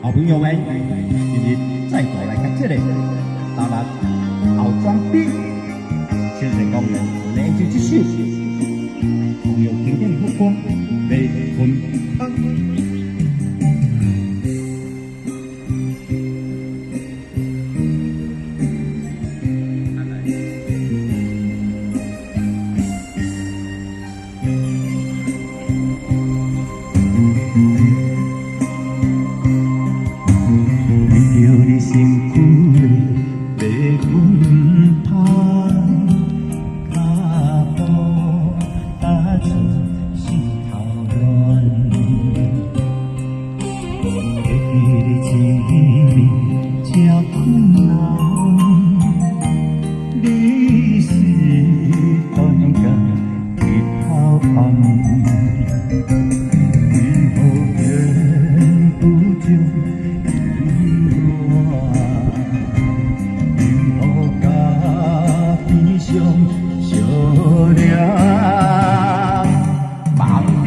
好朋友们，今日再度来看这个台南后庄边先生公园来就这首，同样经典复光未分汤。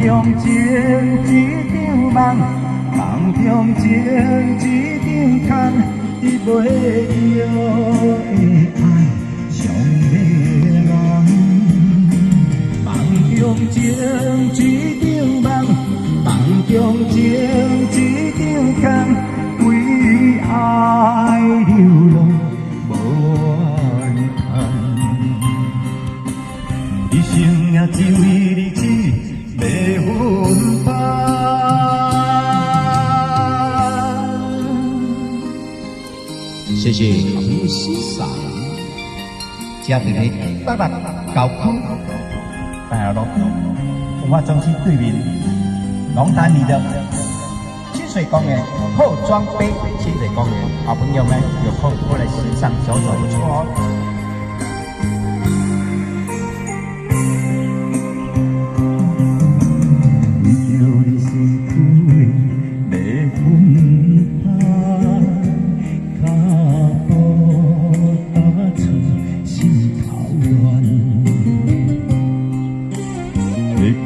梦情一场梦，梦中情一场空，你袂着的爱上迷人。梦中情一场梦，梦中情一场空，为爱流浪无怨叹。一生也只为你痴。袂分芳，谢谢好朋友欣赏。家庭的北北高空，大路文化中心对面，龙潭里的清水公园后庄碑清水公园，好朋友们有空过来欣赏走走不错哦。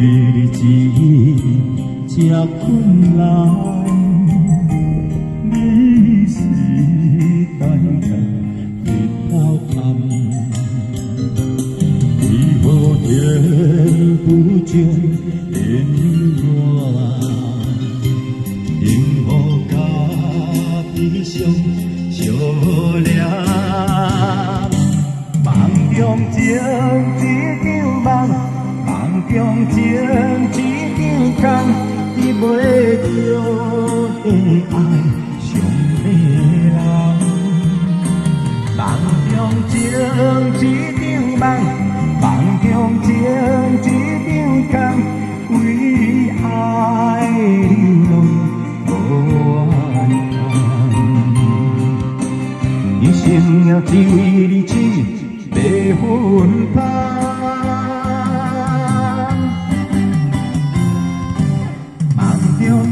日子这困难，你是等待日头暗，为何天不将连我？因何家己上相恋？梦中情一场梦。梦中情一场空，你袂着的爱上迷人。梦中情一场梦，梦中情一场空，为爱流浪无怨叹。一生也只为你痴，袂分芳。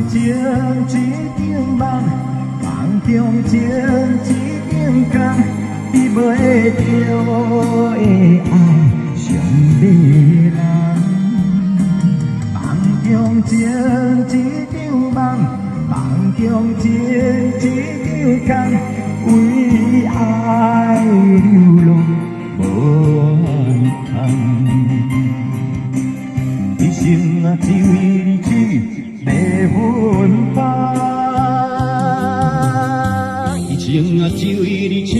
情一场梦，梦中情一场空，你袂着的爱上迷人。梦中情一场梦，梦中情一场空，为爱流浪无怨叹。一生啊，只为你痴。袂分芳，一生啊，只为你痴，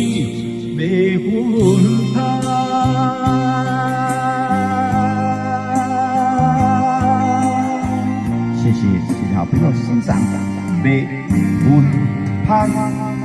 袂分芳。谢谢好朋友欣赏，袂分芳。